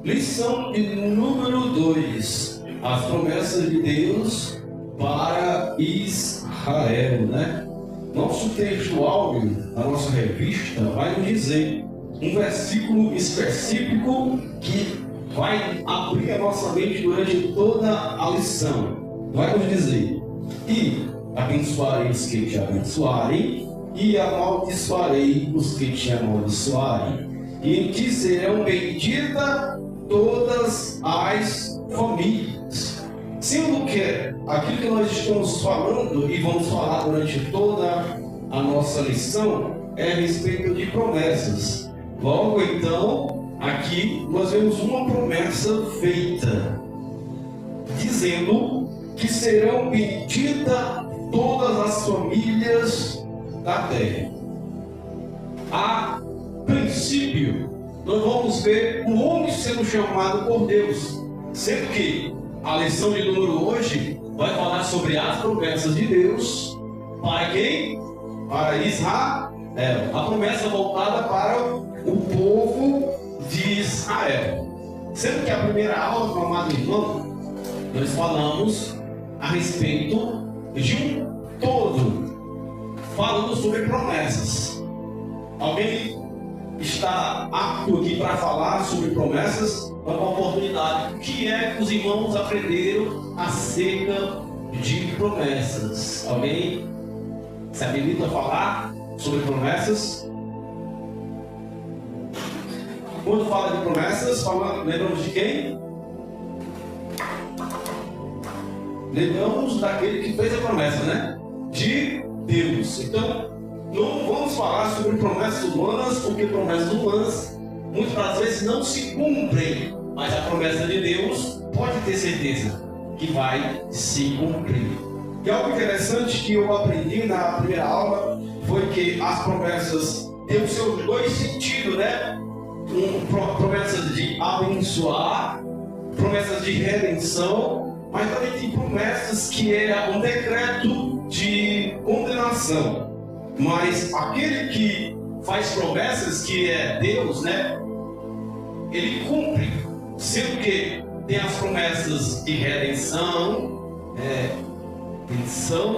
Lição de número 2. As promessas de Deus para Israel, né? Nosso texto áudio da nossa revista vai nos dizer um versículo específico que vai abrir a nossa mente durante toda a lição. Vai nos dizer: e abençoarei os que te abençoarem, e amaldiçoarei os que te amaldiçoarem, e em ti serão benditas todas as famílias. Sendo que aquilo que nós estamos falando e vamos falar durante toda a nossa lição é a respeito de promessas. Logo então, aqui nós vemos uma promessa feita, dizendo que serão benditas todas as famílias da terra. A princípio, nós vamos ver o homem sendo chamado por Deus, sendo que a lição de número hoje vai falar sobre as promessas de Deus para quem? Para Israel. A promessa voltada para o povo de Israel. Sendo que a primeira aula, meu amado irmão, nós falamos a respeito de um todo, falando sobre promessas. Alguém está apto aqui para falar sobre promessas? É uma oportunidade. O que é que os irmãos aprenderam acerca de promessas? Alguém se habilita a falar sobre promessas? Quando fala de promessas, lembramos de quem? Lembramos daquele que fez a promessa, né? De Deus. Então, não vamos falar sobre promessas humanas, porque promessas humanas muitas das vezes não se cumprem, mas a promessa de Deus pode ter certeza que vai se cumprir. E algo interessante que eu aprendi na primeira aula foi que as promessas têm os seus dois sentidos, né? Promessas de abençoar, promessas de redenção, mas também tem promessas que é um decreto de condenação. Mas aquele que faz promessas, que é Deus, né? Ele cumpre, sendo que tem as promessas de redenção,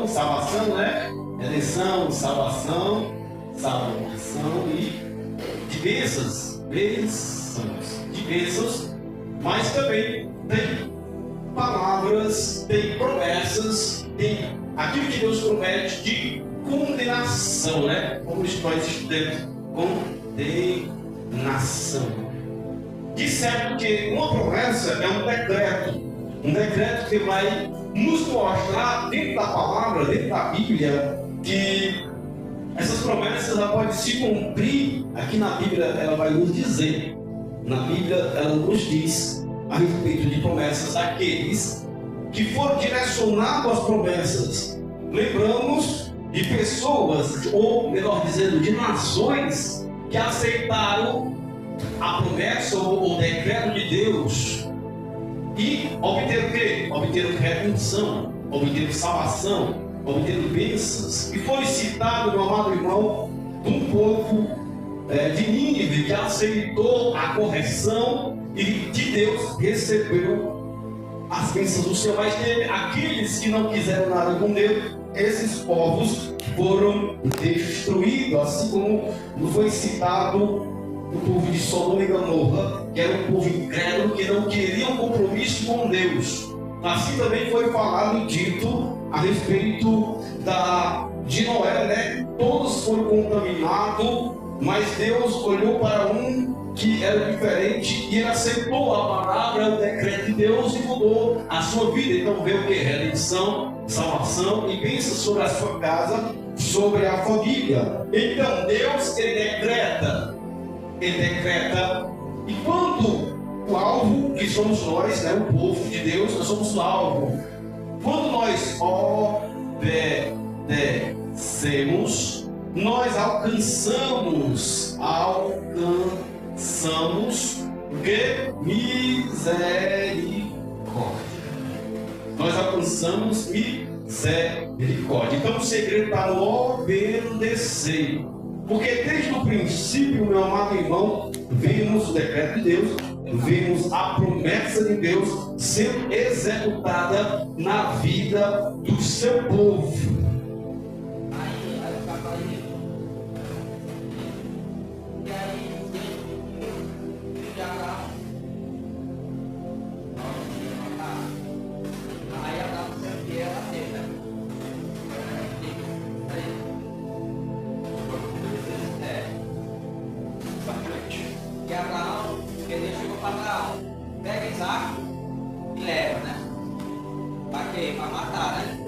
salvação, né? Redenção, salvação e de bênçãos, mas também tem palavras, tem promessas, tem aquilo que Deus promete de condenação, né? Como nós estudamos, condenação. De certo que uma promessa é um decreto que vai nos mostrar dentro da palavra, dentro da Bíblia, que essas promessas ela pode se cumprir. Aqui na Bíblia ela vai nos dizer, na Bíblia ela nos diz a respeito de promessas daqueles que foram direcionados às promessas. Lembramos de pessoas, ou melhor dizendo, de nações que aceitaram a promessa ou o decreto de Deus e obteram o quê? Obteram redenção, obteram salvação, obteram bênçãos. E foi citado, meu amado irmão, um povo de Nínive que aceitou a correção e de Deus recebeu as bênçãos do Senhor. Mas teve aqueles que não quiseram nada com Deus, esses povos foram destruídos, assim como foi citado o povo de Sodoma e Gomorra, que era um povo incrédulo, que não queria um compromisso com Deus. Assim também foi falado e dito a respeito de Noé, né? Todos foram contaminados, mas Deus olhou para um que era diferente e ele aceitou a palavra, o decreto de Deus e mudou a sua vida. Então veio o que? Redenção, salvação e bênção sobre a sua casa, sobre a família. Então Deus, ele decreta, e quando o alvo, que somos nós, né, o povo de Deus, nós somos o alvo. Quando nós obedecemos, nós alcançamos o que? Misericórdia. Nós alcançamos misericórdia. Então o segredo está no obedecer. Porque desde o princípio, meu amado irmão, vemos o decreto de Deus, vemos a promessa de Deus sendo executada na vida do seu povo. Que Abraão, porque Deus chegou para Abraão, pega Isaac e leva, né? Para quê? Para matar, né?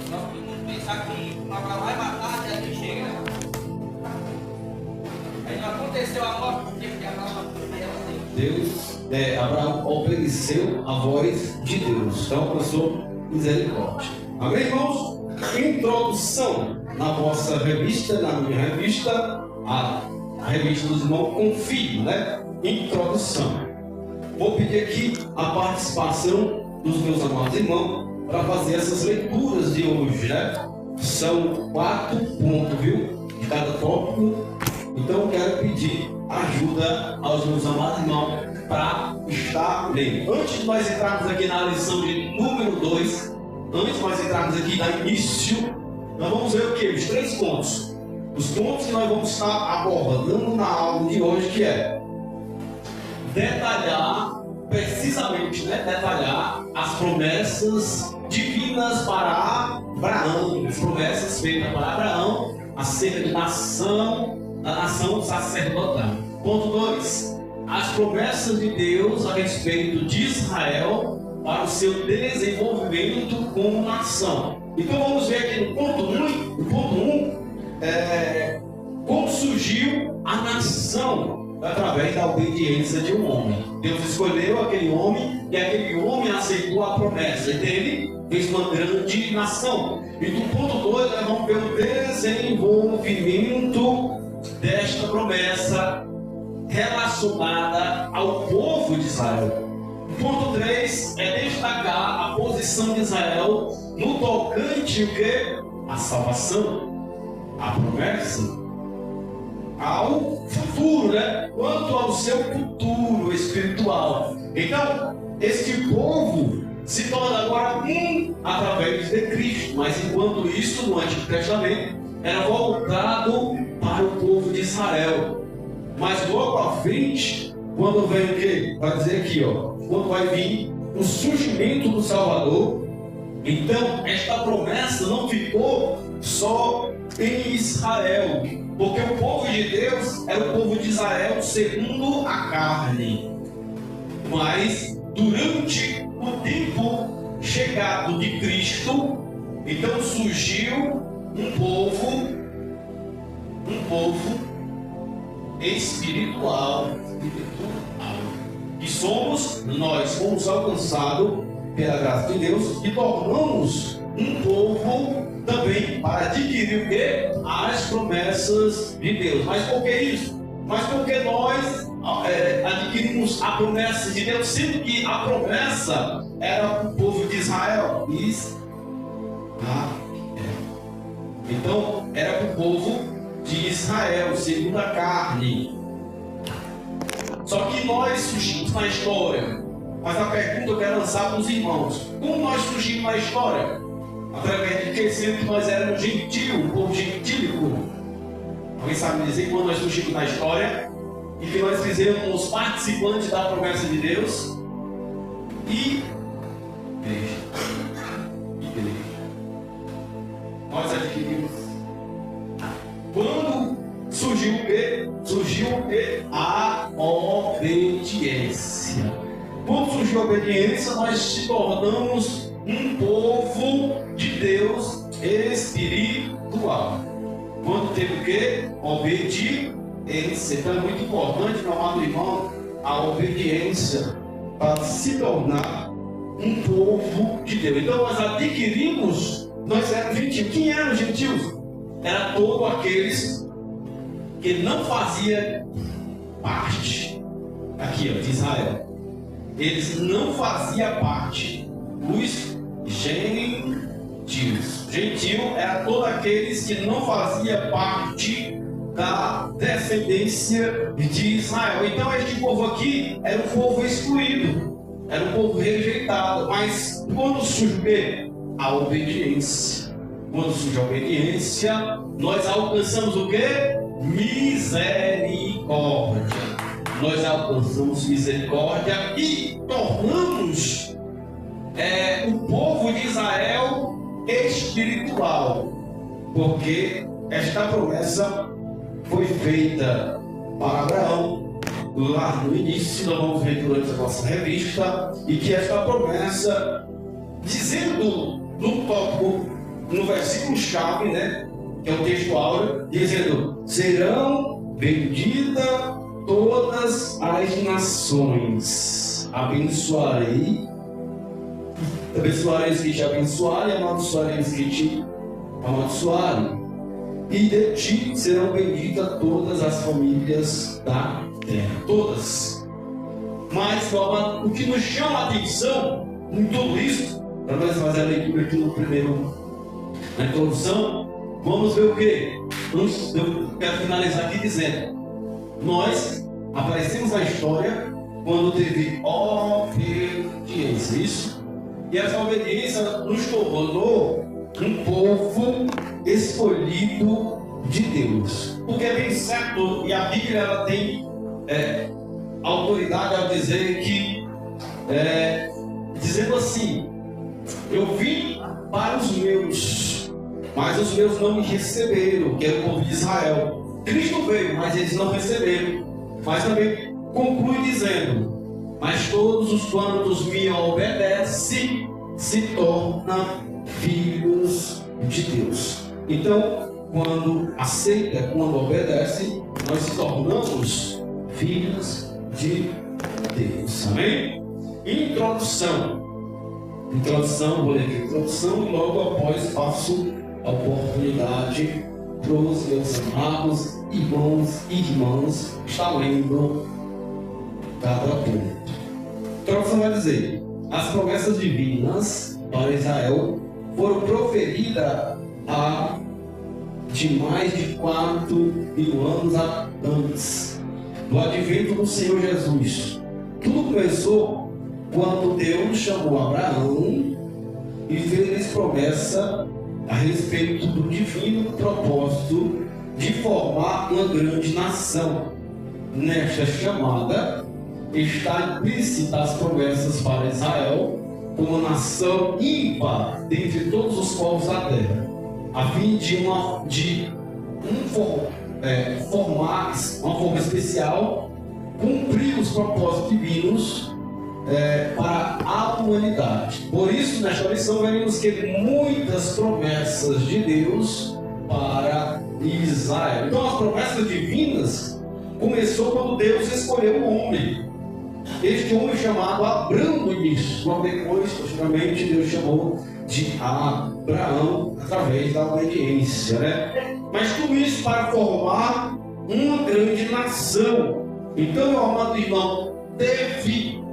Então, todo mundo pensar que Abraão vai matar até que chega, né? Aí não aconteceu a morte, porque Abraão Abraão obedeceu a voz de Deus, então alcançou misericórdia. Amém, irmãos? Introdução na vossa revista, na minha revista, a revista dos irmãos Confio, né? Introdução. Vou pedir aqui a participação dos meus amados irmãos para fazer essas leituras de hoje, né? São 4 pontos, viu? De cada tópico. Então quero pedir ajuda aos meus amados irmãos para estar lendo. Antes de nós entrarmos aqui na lição de número 2, antes de nós entrarmos aqui no início, nós vamos ver o que? Os 3 pontos. Os pontos que nós vamos estar abordando na aula de hoje, que é detalhar precisamente, né? Detalhar as promessas divinas para Abraão, as promessas feitas para Abraão acerca da nação sacerdotal. Ponto 2. As promessas de Deus a respeito de Israel para o seu desenvolvimento como nação. Então vamos ver aqui no ponto 1, como surgiu a nação através da obediência de um homem. Deus escolheu aquele homem e aquele homem aceitou a promessa e dele fez uma grande nação. E do ponto 2 nós vamos ver o desenvolvimento desta promessa relacionada ao povo de Israel. O ponto 3 é destacar a posição de Israel no tocante o que? A salvação, a promessa, ao futuro, né? Quanto ao seu futuro espiritual. Então, este povo se torna agora um através de Cristo, mas enquanto isso no Antigo Testamento era voltado para o povo de Israel. Mas logo à frente, quando vem o que? Vai dizer aqui, ó, quando vai vir o surgimento do Salvador, então esta promessa não ficou só em Israel, porque o povo de Deus era o povo de Israel segundo a carne. Mas durante o tempo chegado de Cristo, então surgiu um povo espiritual, que somos nós, fomos alcançados pela graça de Deus e tornamos um povo também para adquirir o quê? As promessas de Deus. Mas por que isso? Mas porque nós adquirimos a promessa de Deus, sendo que a promessa era para o povo de Israel. Então era para o povo de Israel, segundo a carne. Só que nós surgimos na história. Mas a pergunta eu quero lançar para os irmãos: como nós surgimos na história? Através de que sempre nós éramos gentil, um povo gentílico. Alguém sabe me dizer quando nós surgimos na história e que nós fizemos participantes da promessa de Deus e igreja. Nós adquirimos. Quando surgiu o quê? Surgiu o quê? A obediência. Quando surgiu a obediência, nós se tornamos um povo de Deus espiritual. Quando teve o quê? Obediência. Então é muito importante, meu amado irmão, a obediência para se tornar um povo de Deus. Então nós adquirimos, nós éramos gentios. Quem eram os gentios? Era todos aqueles que não faziam parte aqui, ó, de Israel. Eles não faziam parte. Os gentios. gentios. Gentio era todos aqueles que não faziam parte da descendência de Israel. Então este povo aqui era um povo excluído, era um povo rejeitado. Mas quando surge o quê? A obediência. Quando surge a obediência, nós alcançamos o quê? Misericórdia. Nós alcançamos misericórdia e tornamos o povo de Israel espiritual, porque esta promessa foi feita para Abraão lá no início. Nós vamos ver durante a nossa revista, e que esta promessa, dizendo no tópico, no versículo chave, né, que é o texto áureo, dizendo: serão benditas todas as nações, abençoarei os que te abençoarem, amaldiçoarei os que te amaldiçoarem, e de ti serão benditas todas as famílias da terra. Todas. Mas o que nos chama a atenção em tudo isso, para nós fazer a leitura aqui na introdução, vamos ver o quê? Eu quero finalizar aqui dizendo: nós aparecemos na história quando teve obediência, isso? E essa obediência nos tornou um povo escolhido de Deus. Porque é bem certo, e a Bíblia ela tem autoridade ao dizer que, dizendo assim: eu vim para os meus, mas os meus não me receberam, que é o povo de Israel. Cristo veio, mas eles não receberam. Mas também conclui dizendo: mas todos os quantos me obedecem se tornam filhos de Deus. Então, quando aceita, quando obedece, nós se tornamos filhos de Deus. Amém? Introdução, vou ler aqui a introdução, e logo após passo a oportunidade para os meus amados irmãos e irmãs estar lendo cada ponto. A introdução vai dizer: as promessas divinas para Israel foram proferidas há de mais de 4.000 anos antes do advento do Senhor Jesus. Tudo começou quando Deus chamou Abraão e fez promessa a respeito do divino propósito de formar uma grande nação. Nesta chamada está implícita as promessas para Israel como uma nação ímpar dentre todos os povos da terra, a fim de formar uma forma especial, cumprir os propósitos divinos para a humanidade. Por isso, nesta lição, veremos que muitas promessas de Deus para Israel. Então, as promessas divinas começou quando Deus escolheu o homem. Este homem chamado Abrão no início, logo depois, posteriormente, Deus chamou de Abraão através da obediência, né? Mas tudo isso para formar uma grande nação. Então, meu amado irmão, teve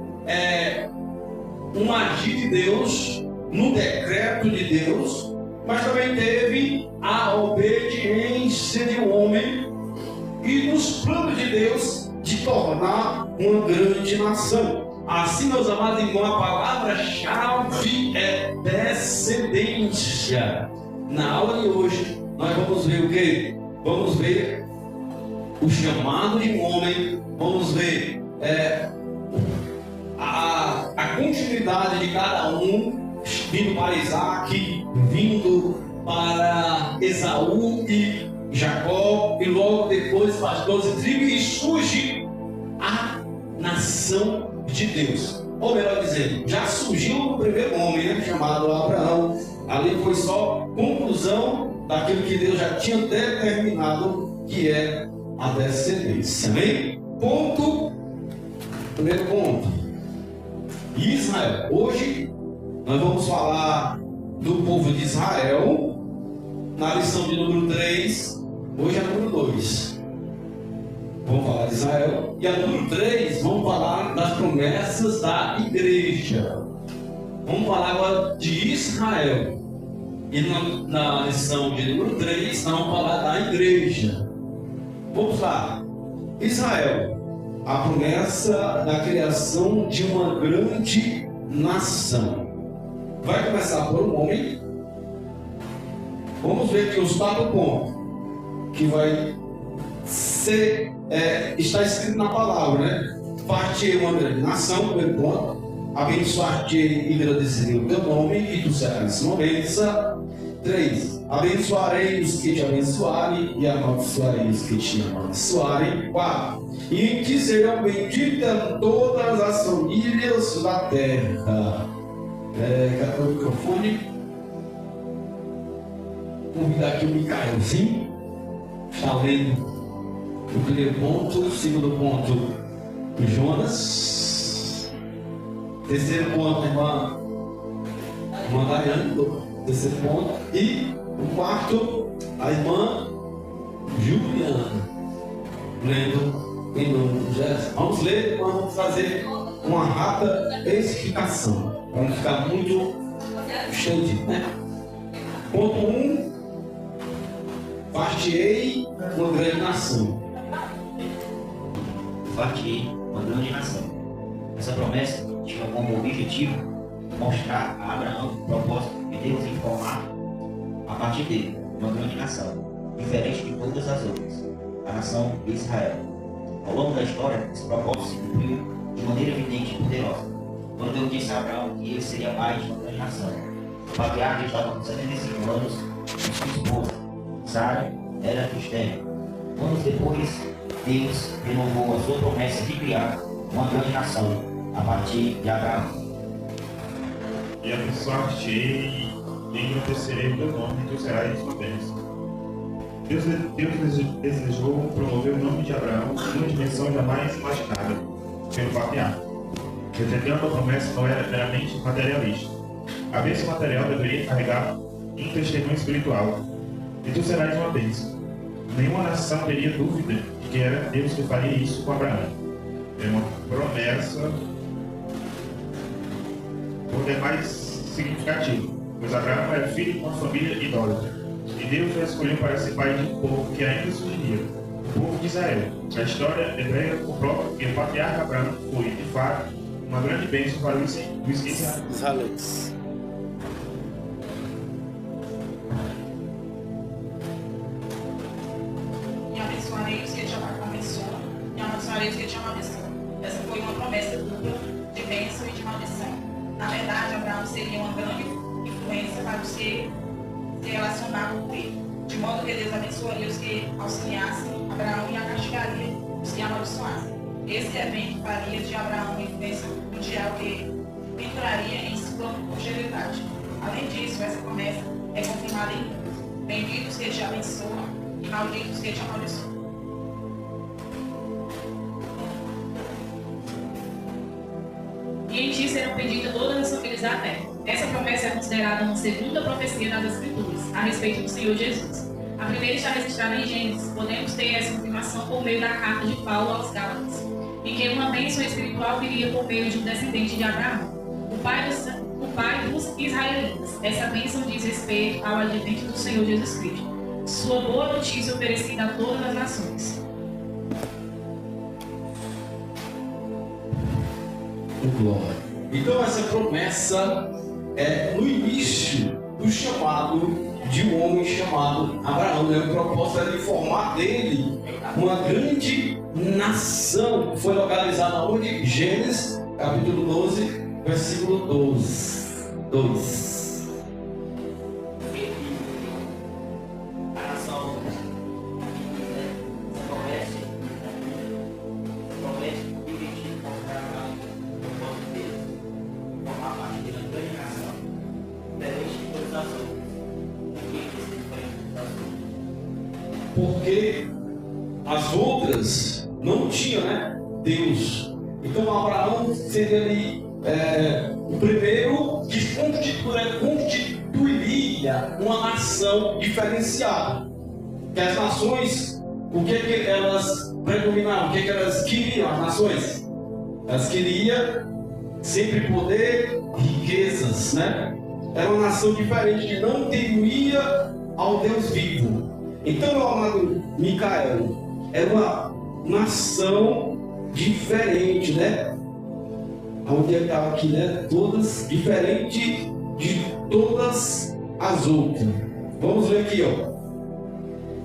um agir de Deus, no decreto de Deus, mas também teve a obediência de um homem e nos planos de Deus de tornar uma grande nação. Assim, meus amados irmãos, a palavra-chave é descendência. Na aula de hoje, nós vamos ver o quê? Vamos ver o chamado de um homem, vamos ver a continuidade de cada um, vindo para Isaac, vindo para Esaú e Jacó, e logo depois para as 12 tribos, e surge a nação de Deus. Ou melhor dizendo, já surgiu o primeiro homem, né, chamado Abraão. Ali foi só conclusão daquilo que Deus já tinha determinado, que é a descendência. Amém? Primeiro ponto: Israel. Hoje nós vamos falar do povo de Israel na lição de número 3. Hoje é número 2. Vamos falar de Israel. E a número 3, vamos falar das promessas da igreja. Vamos falar agora de Israel. E na lição de número 3, nós vamos falar da igreja. Vamos lá. Israel, a promessa da criação de uma grande nação. Vai começar por um homem. Vamos ver aqui os 4 pontos que vai ser, está escrito na palavra, né? Partir uma grande nação, primeiro ponto. Abençoar-te e engrandecerei o teu nome, e tu serás uma bênção. 3. Abençoarei os que te abençoarem, e amaldiçoarei os que te amaldiçoarem. 4. E em ti serão benditas todas as famílias da terra. Cadê o microfone? Convidar aqui o Micaelzinho. Está lendo o primeiro ponto, o segundo ponto, o Jonas. Terceiro ponto, a irmã Daiane. Terceiro ponto. E o quarto, a irmã Juliana. Lendo em nome de Jesus. Vamos ler, mas vamos fazer uma rápida explicação. Para não ficar muito cheio de, né? Ponto 1. Partirei uma grande nação. Partirei uma grande nação. Essa promessa tinha como objetivo mostrar a Abraão o propósito de Deus em formar, a partir dele, uma grande nação, diferente de todas as outras, a nação de Israel. Ao longo da história, esse propósito se cumpriu de maneira evidente e poderosa, quando Deus disse a Abraão que ele seria pai de uma grande nação. O patriarca estava com 75 anos e sua esposa, Sara, era estéril. Anos depois, Deus renovou a sua promessa de criar uma grande nação a partir de Abraão. E abençoar-te-ei e engrandecerei o teu nome, e tu serás uma bênção. Deus desejou promover o nome de Abraão numa dimensão jamais imaginada pelo patriarca. Entendendo a promessa não era meramente materialista. A bênção material deveria carregar um testemunho espiritual. E tu serás uma bênção. Nenhuma nação teria dúvida de que era Deus que faria isso com Abraão. É uma promessa por demais significativa, pois Abraão era filho de uma família idólatra. E Deus o escolheu para ser pai de um povo que ainda surgiria, o povo de Israel. A história hebreia comprova que o patriarca Abraão foi, de fato, uma grande bênção para os israelitas. E abençoarei os que te abençoam, e amaldiçoarei os que te amaldiçoam. Essa foi uma promessa dupla de bênção e de maldição. Na verdade, Abraão seria uma grande influência para os que se relacionavam com ele, de modo que Deus abençoaria os que auxiliassem Abraão e castigaria os que amaldiçoassem. Esse evento faria de Abraão uma influência mundial que entraria em sua posteridade. Além disso, essa promessa é confirmada em Deus. Benditos que te abençoam e malditos que te amaldiçoam. E em ti serão benditas todas as famílias da terra. Essa promessa é considerada uma segunda profecia das Escrituras, a respeito do Senhor Jesus. A primeira está registrada em Gênesis. Podemos ter essa confirmação por meio da carta de Paulo aos Gálatas, em que uma bênção espiritual viria por meio de um descendente de Abraão, o pai dos israelitas. Essa bênção diz respeito ao advento do Senhor Jesus Cristo, sua boa notícia oferecida a todas as nações. Glória. Então essa promessa é no início do chamado de um homem chamado Abraão, né? O propósito era de formar dele uma grande nação. Foi localizada onde? Gênesis, capítulo 12, versículo 2. Porque as outras não tinham, né, Deus. Então Abraão seria ali o primeiro que constituiria uma nação diferenciada. Que as nações, o que elas predominavam, o que elas queriam, as nações? Elas queriam sempre poder, riquezas, né? era uma nação diferente, que não temia ao Deus vivo. Então, meu amado Micael, era uma nação diferente, né? Onde estava aqui, né? Todas diferentes de todas as outras. Vamos ver aqui, ó.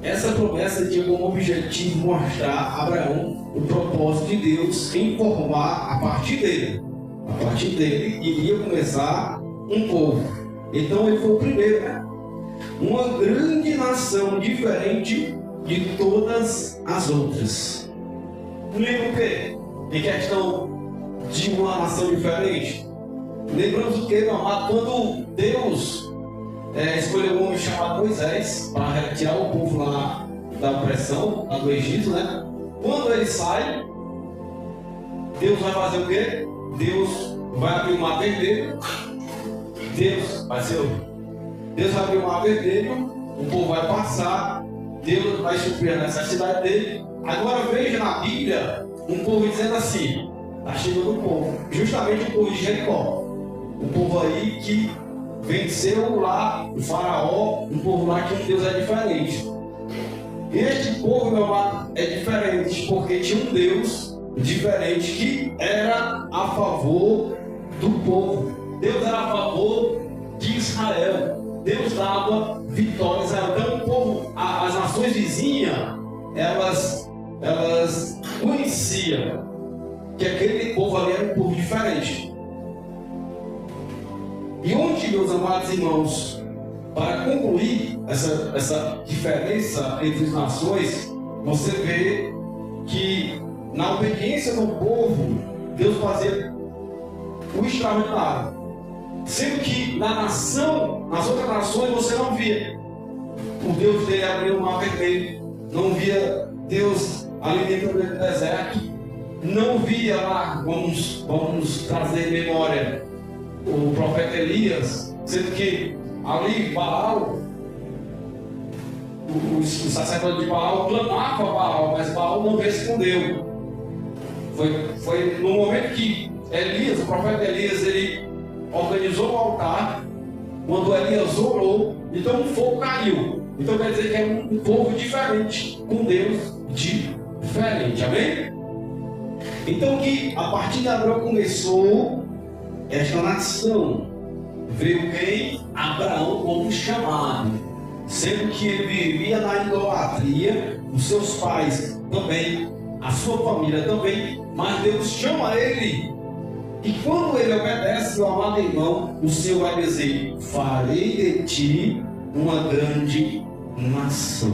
Essa promessa tinha como objetivo mostrar a Abraão o propósito de Deus em formar a partir dele. A partir dele iria começar um povo. Então ele foi o primeiro, né? Uma grande nação diferente de todas as outras. Lembra o quê? Em questão de uma nação diferente. Lembramos o quê, meu amado? Quando Deus escolheu um homem chamado Moisés para retirar o povo lá da opressão, lá do Egito, né? Quando ele sai, Deus vai fazer o quê? Deus vai abrir o mar vermelho. Deus vai abrir o mar vermelho, o povo vai passar, Deus vai suprir a necessidade dele. Agora veja na Bíblia um povo dizendo assim: está chegando o povo, justamente o povo de Jericó, o povo aí que venceu lá o faraó, um povo lá que um Deus é diferente. Este povo, meu amado, é diferente porque tinha um Deus diferente que era a favor do povo. Deus era a favor de Israel. Deus dava vitória a Israel. Então o povo, as nações vizinhas, elas conheciam que aquele povo ali era um povo diferente. E onde, meus amados irmãos, para concluir essa diferença entre as nações, você vê que na obediência do povo, Deus fazia o extraordinário. Sendo que nas outras nações, você não via o Deus dele abrir o mar vermelho, não via Deus alimentando ele no deserto, não via lá, vamos trazer em memória, o profeta Elias, sendo que ali Baal, o sacerdote de Baal clamava a Baal, mas Baal não respondeu. Foi no momento que Elias, o profeta Elias, ele organizou o altar, quando Elias orou, então o fogo caiu. Então quer dizer que é um povo diferente, com Deus diferente, amém? Então que a partir de Abraão começou esta nação. Veio quem? Abraão como chamado, sendo que ele vivia na idolatria, os seus pais também, a sua família também, mas Deus chama ele. E quando ele obedece, meu amado irmão, o Senhor vai dizer: farei de ti uma grande nação.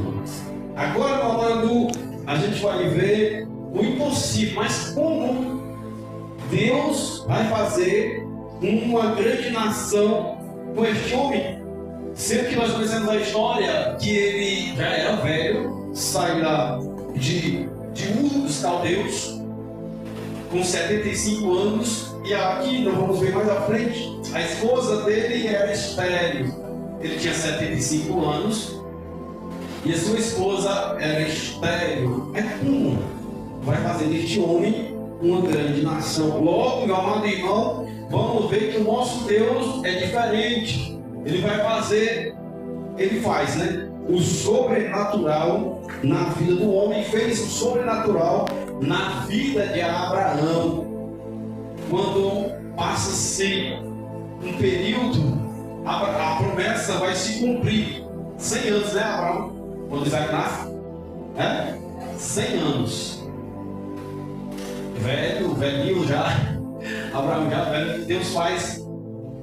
Agora, meu amado, a gente vai ver o impossível, mas como Deus vai fazer uma grande nação com este homem? Sendo que nós conhecemos a história que ele já era velho, sai de Ur dos Caldeus, com 75 anos, e aqui nós vamos ver mais à frente, a esposa dele era estéril. Ele tinha 75 anos e a sua esposa era estéril. É como vai fazer deste homem uma grande nação? Logo, meu amado irmão, vamos ver que o nosso Deus é diferente. Ele vai fazer, ele faz, né? O sobrenatural na vida do homem, fez o sobrenatural na vida de Abraão. Quando passa-se um período, a promessa vai se cumprir. 100 anos, né, Abraão? Quando Isaac nasce? 100 anos. Velhinho já. Abraão já velho. Deus faz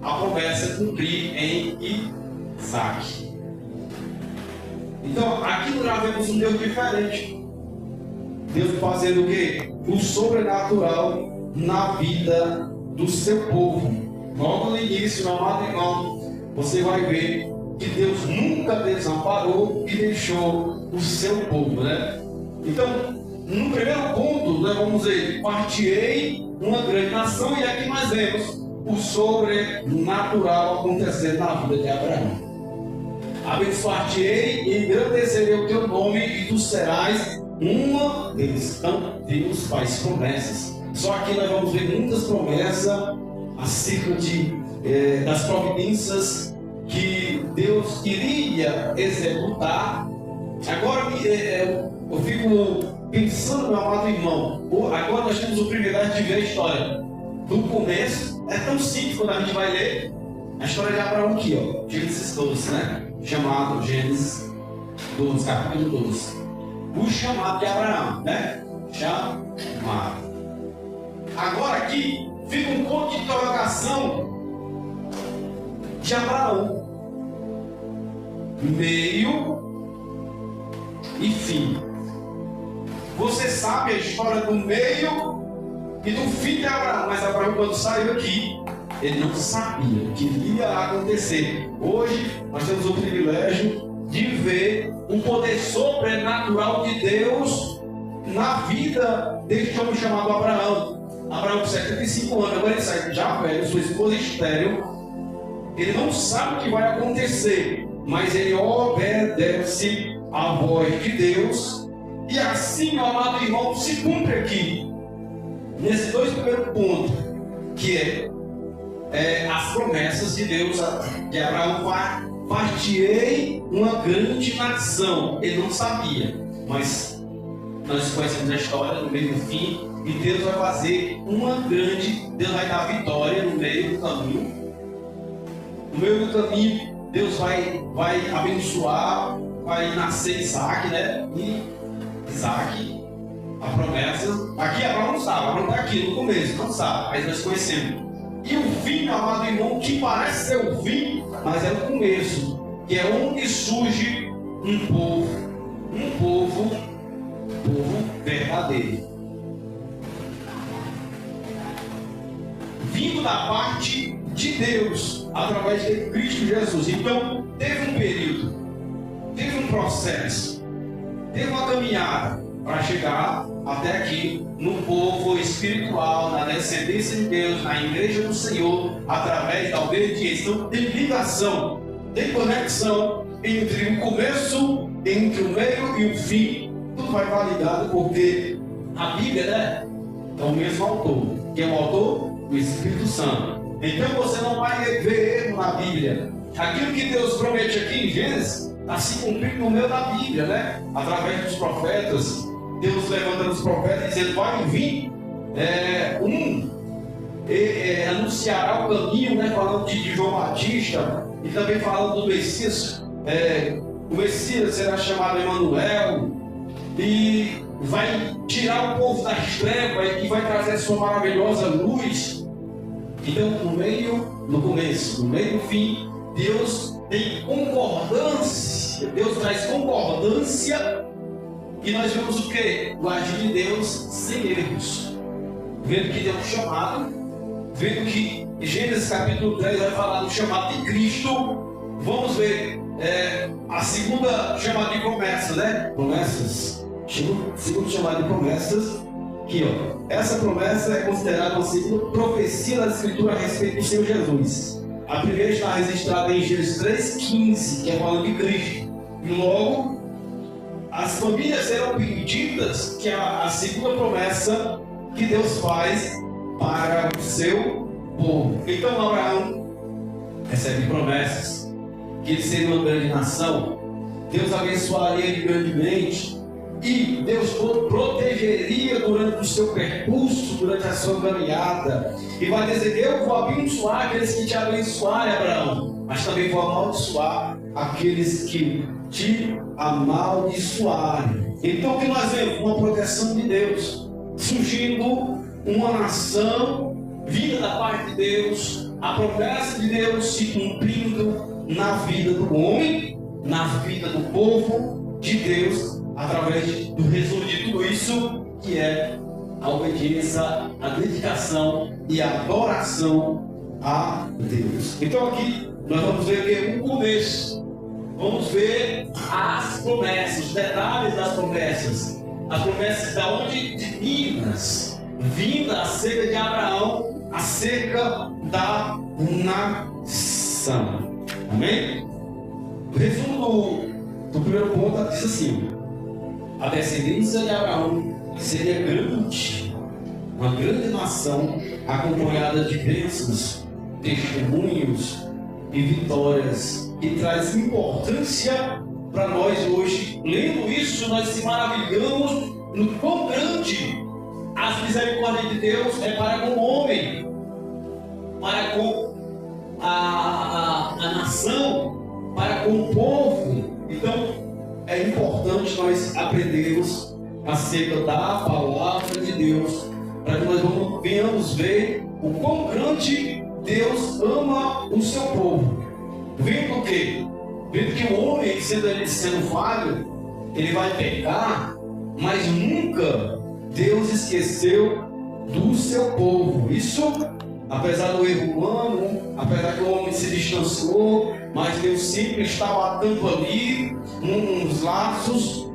a promessa cumprir em Isaac. Então, aqui nós vemos um Deus diferente. Deus fazendo o quê? O sobrenatural na vida do seu povo. Logo no início, meu amado irmão, você vai ver que Deus nunca desamparou e deixou o seu povo, né? Então, no primeiro ponto, nós vamos ver: partirei uma grande nação, e aqui nós vemos o sobrenatural acontecendo na vida de Abraão. Abençoar-te-ei e engrandecerei o teu nome, e tu serás uma deles. Então, Deus faz promessas. Só aqui nós vamos ver muitas promessas acerca de das providências que Deus iria executar. Agora eu fico pensando, meu amado irmão, agora nós temos o privilégio de ver a história do começo. É tão simples quando a gente vai ler a história de Abraão aqui, ó, Gênesis 12, né? Chamado Gênesis 12, capítulo 12. O chamado de Abraão, né? Chamado. Agora aqui fica um ponto de interrogação de Abraão. Meio e fim. Você sabe a história do meio e do fim de Abraão, mas Abraão, quando saiu aqui, ele não sabia o que iria acontecer. Hoje nós temos o privilégio de ver o poder sobrenatural de Deus na vida deste homem chamado Abraão. Abraão com 75 anos, agora ele sai já velho, sua esposa estéril. Ele não sabe o que vai acontecer, mas ele obedece à voz de Deus. E assim, meu amado irmão, se cumpre aqui nesses dois primeiros pontos, que é as promessas de Deus de Abraão. Partirei uma grande nação. Ele não sabia, mas nós conhecemos a história no meio do fim, e Deus vai fazer Deus vai dar vitória no meio do caminho. No meio do caminho, Deus vai abençoar, vai nascer Isaac, né? E Isaac, a promessa. Aqui Abraão não sabe, Abraão está aqui no começo, não sabe, mas nós conhecemos. E o fim, meu amado irmão, que parece ser o fim, mas é o começo, que é onde surge um povo verdadeiro, vindo da parte de Deus, através de Cristo Jesus. Então, teve um período, teve um processo, teve uma caminhada para chegar até aqui, no povo espiritual, na descendência de Deus, na igreja do Senhor, através da obediência. Então, tem ligação, tem conexão entre o começo, entre o meio e o fim. Tudo vai estar ligado, porque a Bíblia, né, é o mesmo autor. Quem é o autor? O Espírito Santo. Então você não vai ver erro na Bíblia. Aquilo que Deus promete aqui em Gênesis está se cumprindo no meio da Bíblia, né? Através dos profetas. Deus levantando os profetas dizendo: vai vir anunciará o caminho, né? Falando de João Batista, e também falando do Messias. O Messias será chamado Emanuel, e vai tirar o povo das trevas e vai trazer a sua maravilhosa luz. Então, no começo, no meio e no fim, Deus tem concordância. Deus traz concordância. E nós vemos o que? O agir de Deus sem erros. Vendo que deu um chamado, vendo que Gênesis capítulo 10 vai falar do chamado de Cristo. Vamos ver a segunda chamada de promessa, né? Promessas. Segundo chamado de promessas. Aqui, ó. Essa promessa é considerada uma segunda profecia da Escritura a respeito do Senhor Jesus. A primeira está registrada em Gênesis 3,15, que é falando de Cristo. E logo, as famílias serão benditas, que é a segunda promessa que Deus faz para o seu povo. Então Abraão recebe promessas, que ele seria uma grande nação, Deus abençoaria ele grandemente, e Deus protegeria durante o seu percurso, durante a sua caminhada, e vai dizer: eu vou abençoar aqueles que te abençoarem, Abraão, mas também vou amaldiçoar aqueles que te amaldiçoarem. Então o que nós vemos? Uma proteção de Deus, surgindo uma nação vinda da parte de Deus, a promessa de Deus se cumprindo na vida do homem, na vida do povo de Deus, através do resumo de tudo isso, que é a obediência, a dedicação e a adoração a Deus. Então aqui nós vamos ver que o começo, vamos ver as promessas, os detalhes das promessas, as promessas da onde divinas, vinda acerca de Abraão, acerca da nação. Amém? O resumo do primeiro ponto diz assim: a descendência de Abraão seria grande, uma grande nação acompanhada de bênçãos testemunhos e vitórias que traz importância para nós hoje. Lendo isso, nós se maravilhamos no quão grande as misericórdias de Deus é para com o homem, para com a nação, para com o povo. Então é importante nós aprendermos acerca da palavra de Deus, para que nós venhamos ver o quão grande Deus ama o seu povo. Vendo o quê? Vendo que o homem, sendo falho, ele vai pecar, mas nunca Deus esqueceu do seu povo. Isso, apesar do erro humano, apesar que o homem se distanciou, mas Deus sempre estava atando ali uns laços,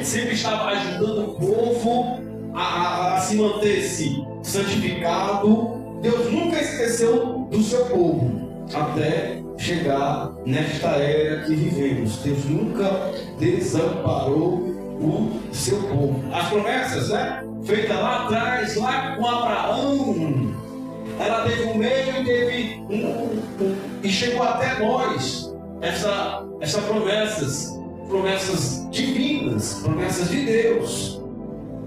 sempre estava ajudando o povo a se manter-se santificado. Deus nunca esqueceu do seu povo, até chegar nesta era que vivemos. Deus nunca desamparou o seu povo. As promessas, né, feitas lá atrás, lá com Abraão, ela teve um meio e teve e chegou até nós essas promessas divinas, promessas de Deus,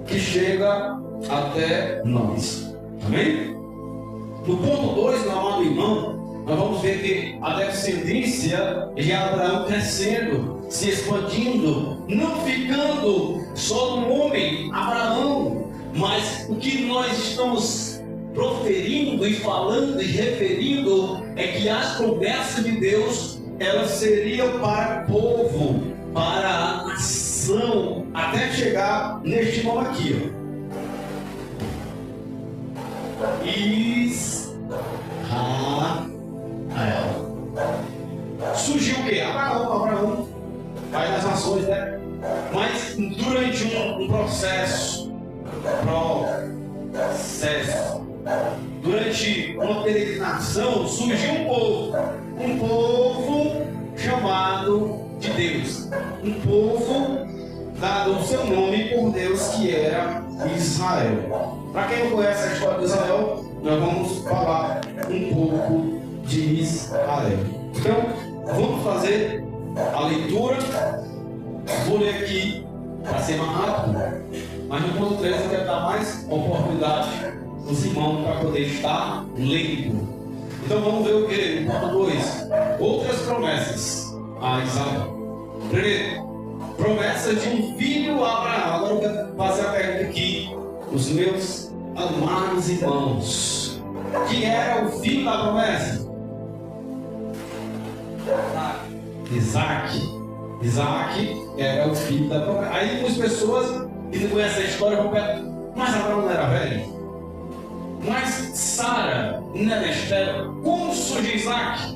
que chega até nós. Amém? No ponto 2, meu amado irmão, nós vamos ver que a descendência de Abraão crescendo, se expandindo, não ficando só no homem Abraão, mas o que nós estamos proferindo e falando e referindo é que as promessas de Deus, elas seriam para o povo, para a nação, até chegar neste nome aqui, ó. Israel. Surgiu o quê? Abraão, pai das nações, né? Mas durante um processo, durante uma peregrinação, surgiu um povo chamado de Deus, um povo dado o seu nome por Deus, que era Israel. Para quem não conhece a história de Israel, nós vamos falar um pouco de Israel. Então, vamos fazer a leitura. Vou ler aqui para ser mais rápido, mas no ponto 3 eu quero dar mais oportunidade aos irmãos para poder estar lendo. Então vamos ver o que? No ponto 2, outras promessas a Israel. Primeiro, promessa de um filho a Abraão. Agora eu quero fazer a pergunta aqui, os meus amados irmãos: quem era o filho da promessa? Isaac era o filho da promessa. Aí algumas pessoas que não conhecem a história vão perguntar: mas Abraão não era velho? Mas Sara não era estéril? Como surge Isaac?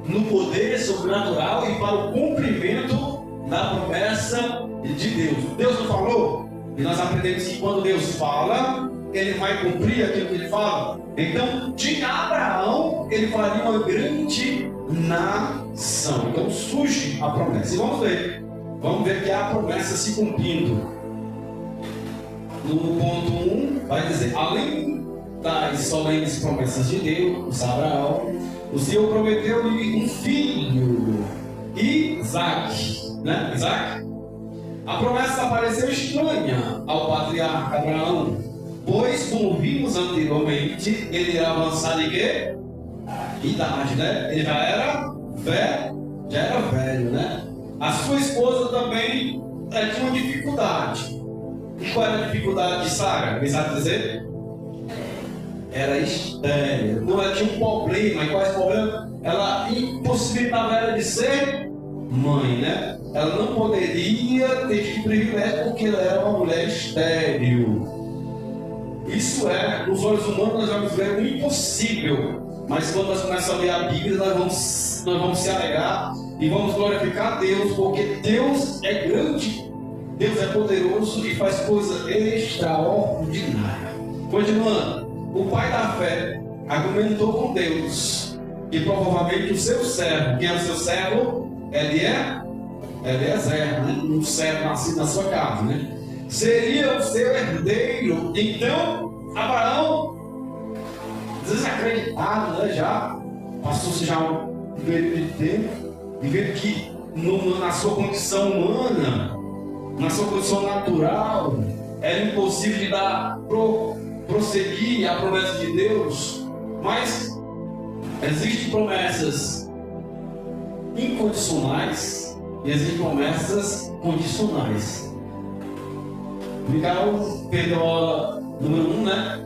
No poder sobrenatural e para o cumprimento da promessa de Deus. Deus não falou? E nós aprendemos que quando Deus fala, ele vai cumprir aquilo que ele fala. Então, de Abraão, ele faria uma grande nação. Então surge a promessa. E vamos ver que a promessa se cumprindo. No ponto 1, vai dizer: além das solenes promessas de Deus a Abraão, o Senhor prometeu-lhe um filho, Isaac, né? Isaac. A promessa pareceu estranha ao patriarca Abraão, pois, como vimos anteriormente, ele era avançado em quê? Idade, né? Ele já era velho, né? A sua esposa também tinha uma dificuldade. E qual era a dificuldade de Sara? Quem sabe dizer? Era estéril. Então ela tinha um problema. E qual é esse problema? Ela impossibilitava ela de ser mãe, né? Ela não poderia ter este privilégio porque ela era uma mulher estéril. Isso é, nos olhos humanos nós vamos ver o impossível, mas quando nós começamos a ler a Bíblia, nós vamos se alegrar e vamos glorificar a Deus, porque Deus é grande, Deus é poderoso e faz coisa extraordinária. Continuando, o pai da fé argumentou com Deus que provavelmente o seu servo, quem é o seu servo? Eliezer, né? Um servo nascido na sua casa, né? Seria o seu herdeiro. Então Abraão vezes acreditado, né, já passou-se já um período de tempo, e vendo que na sua condição humana, na sua condição natural, era impossível de prosseguir a promessa de Deus, mas existem promessas incondicionais e existem promessas condicionais. Miguel perdeu a aula número 1, né?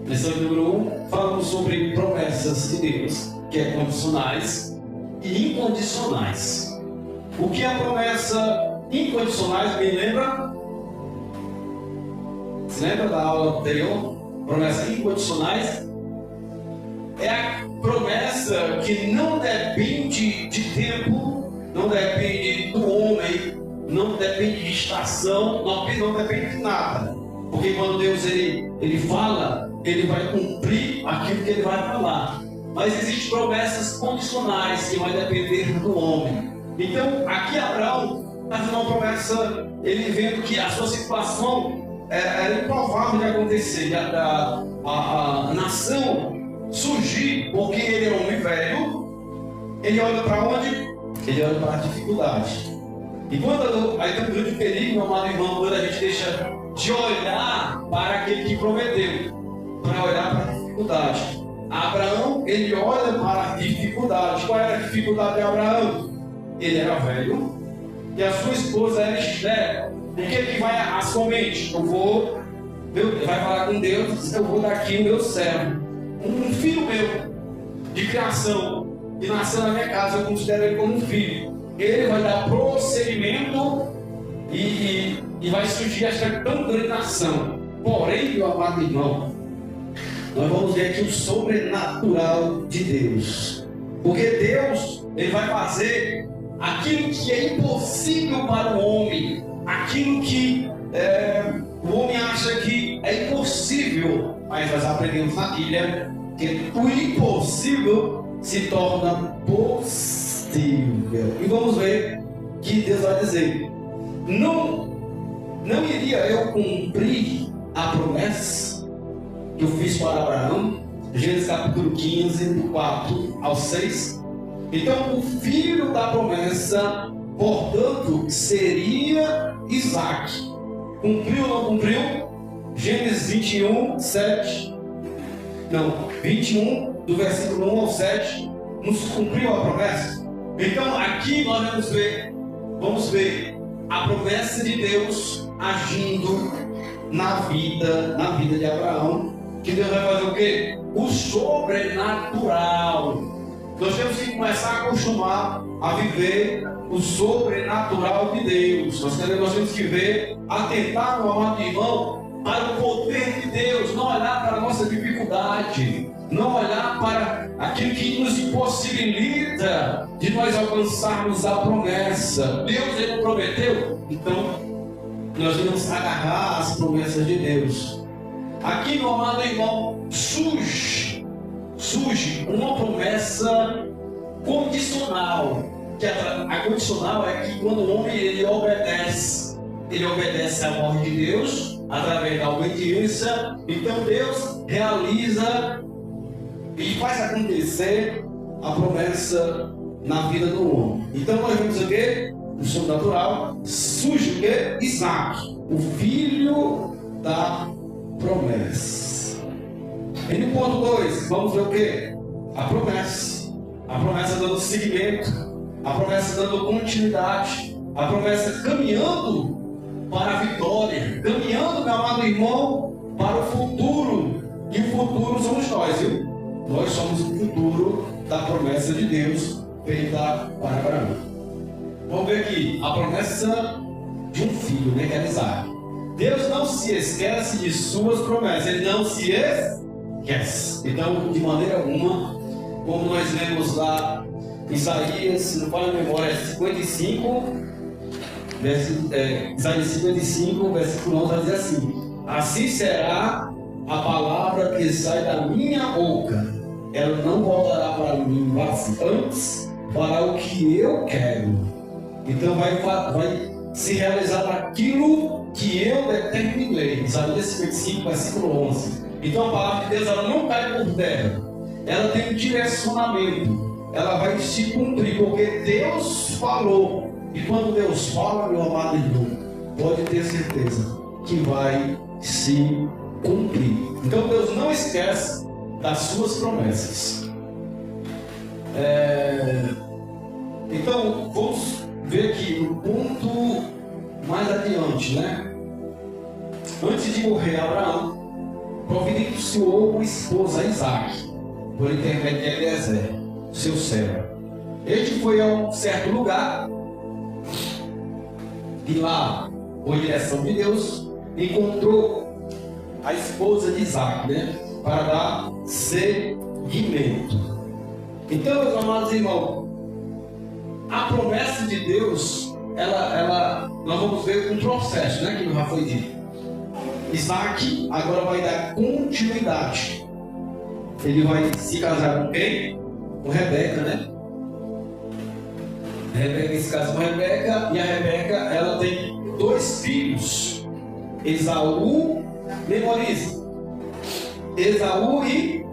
Lição número 1, falamos sobre promessas de Deus, que é condicionais e incondicionais. O que é promessa incondicionais, me lembra? Se lembra da aula anterior? Promessas incondicionais é a promessa que não depende de tempo, não depende do homem, não depende de estação, não depende de nada. Porque quando Deus ele fala, ele vai cumprir aquilo que ele vai falar. Mas existem promessas condicionais que vai depender do homem. Então, aqui Abraão está fazendo uma promessa, ele vendo que a sua situação era improvável de acontecer, a nação surgir, porque ele é um homem velho, ele olha para onde? Ele olha para a dificuldade. E quando aí tem um grande perigo, meu amado irmão, quando a gente deixa de olhar para aquele que prometeu, para olhar para a dificuldade. Abraão, ele olha para a dificuldade. Qual era a dificuldade de Abraão? Ele era velho e a sua esposa era estéril. O que vai à sua mente? Vai falar com Deus, eu vou dar aqui o meu servo, um filho meu, de criação, que nasceu na minha casa, eu considero ele como um filho. Ele vai dar prosseguimento e vai surgir esta tão grande nação. Porém, meu amado irmão, nós vamos ver aqui o sobrenatural de Deus. Porque Deus, ele vai fazer aquilo que é impossível para o homem, aquilo que o homem acha que é impossível, mas nós aprendemos na Bíblia que o impossível se torna possível. E vamos ver que Deus vai dizer: não iria eu cumprir a promessa que eu fiz para Abraão? Gênesis capítulo 15, do 4 ao 6. Então, o filho da promessa, portanto, seria Isaac. Cumpriu ou não cumpriu? Gênesis 21, 21, do versículo 1 ao 7, nos cumpriu a promessa? Então, aqui nós vamos ver a promessa de Deus agindo na vida de Abraão, que Deus vai fazer o quê? O sobrenatural. Nós temos que começar a acostumar a viver o sobrenatural de Deus. Nós temos que ver, atentar, meu amado irmão, para o poder de Deus, não olhar para a nossa dificuldade, não olhar para aquilo que nos impossibilita de nós alcançarmos a promessa. Deus, ele prometeu, então nós vamos agarrar as promessas de Deus. Aqui, meu amado irmão, surge uma promessa condicional. Que a condicional é que quando o homem ele obedece à ordem de Deus através da obediência. Então Deus realiza e faz acontecer a promessa na vida do homem. Então nós vemos o que? No sobrenatural surge o que? Isaac, o filho da promessa. E no ponto 2, vamos ver o que? A promessa dando seguimento, a promessa dando continuidade, a promessa caminhando para a vitória, caminhando, meu amado irmão, para o futuro. E o futuro somos nós, viu? Nós somos o futuro da promessa de Deus feita para Abraão. Vamos ver aqui a promessa de um filho, né, que é Isaac. Deus não se esquece de suas promessas, ele não se esquece. Então, de maneira alguma, como nós lemos lá em Isaías, se não falha a memória, 55, Isaías 55, versículo 11, vai dizer assim: assim será a palavra que sai da minha boca, ela não voltará para mim vazia, antes fará o que eu quero. Então vai se realizar aquilo que eu determinei. Isaías 55, versículo 11. Então a palavra de Deus ela não cai por terra. Ela tem um direcionamento. Ela vai se cumprir, porque Deus falou. E quando Deus fala, meu amado irmão, pode ter certeza que vai se cumprir. Então Deus não esquece das suas promessas. Então vamos ver aqui um ponto mais adiante, né? Antes de morrer Abraão, providenciou uma esposa a Isaac, por intermédio de Eliezer, seu servo. Este foi a um certo lugar, e lá, por direção de Deus, encontrou a esposa de Isaac, né? Para dar seguimento. Então, meus amados irmãos, a promessa de Deus, nós vamos ver um processo, né? Que já foi dito. Isaac agora vai dar continuidade. Ele vai se casar com quem? Com Rebeca, né? Rebeca se casa com Rebeca, e a Rebeca ela tem 2 filhos. Esaú, memoriza. Esaú e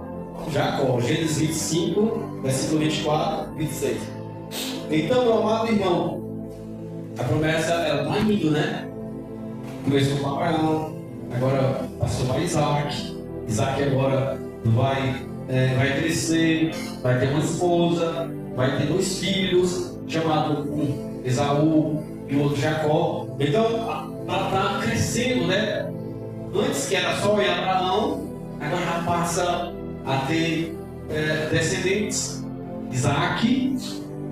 Jacó. Gênesis 25, versículo 24, 26. Então, meu amado irmão, a promessa ela está indo, né? Começou com Abraão, agora passou para Isaac. Isaac agora vai crescer, vai ter uma esposa, vai ter 2 filhos, chamado um Esaú e o outro Jacó. Então, ela está crescendo, né? Antes que era só Abraão, agora ela passa a ter descendentes. Isaac,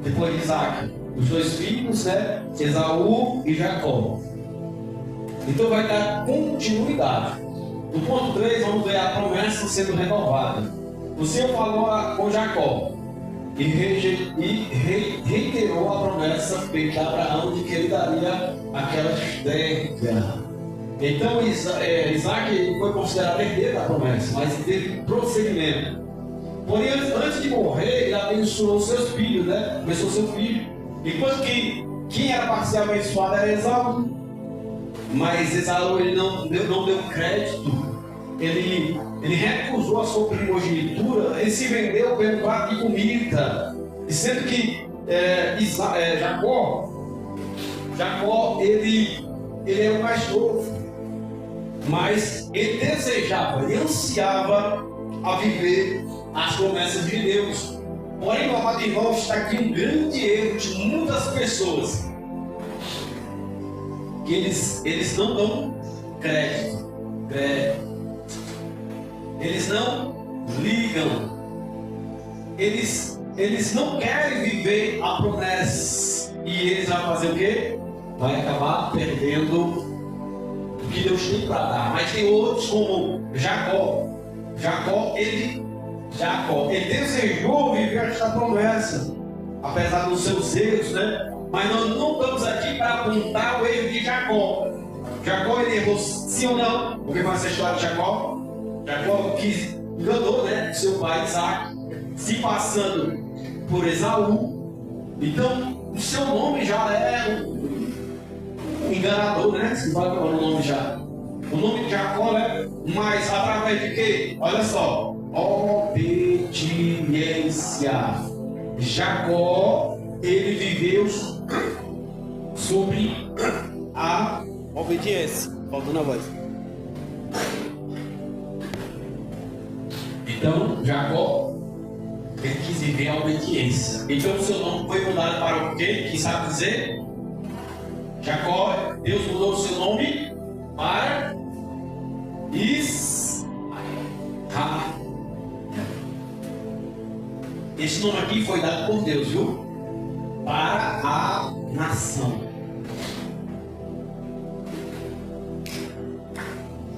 depois de Isaac, os 2 filhos, né? Esaú e Jacó. Então vai dar continuidade. No ponto 3, vamos ver a promessa sendo renovada. O Senhor falou com Jacó e reiterou a promessa feita a Abraão de que ele daria aquelas terras. Então Isaac foi considerado herdeiro da promessa, mas teve prosseguimento. Porém, antes de morrer, ele abençoou seus filhos, né? Abençoou seu filho. Enquanto que quem era para ser abençoado era Esaú. Mas Esaú ele não deu crédito. Ele recusou a sua primogenitura. Ele se vendeu pelo prato de comida. E sendo que Jacó ele é o mais novo. Mas ele desejava, ele ansiava a viver as promessas de Deus. Porém, meu amado irmão, está aqui um grande erro de muitas pessoas. Que eles não dão crédito. Eles não ligam. Eles não querem viver a promessa. E eles vão fazer o quê? Vai acabar perdendo o que Deus tem para dar. Mas tem outros como Jacó. Ele desejou viver esta promessa, apesar dos seus erros, né? Mas nós não estamos aqui para apontar o erro de Jacó. Jacó ele errou, sim ou não? Porque vai ser a história de Jacó. Jacó que enganou, né? Seu pai Isaac, se passando por Esaú. Então, o seu nome já é um enganador, né? Se vai falar o nome já. O nome de Jacó é, mas através de quê? Olha só. Obediência. Jacó, ele viveu sobre a obediência. Faltando a voz. Então, Jacó, ele quis viver a obediência. Então, o seu nome foi mudado para o quê? Quem sabe dizer? Jacó, Deus mudou o seu nome para Israel. Esse nome aqui foi dado por Deus, viu? Para a nação.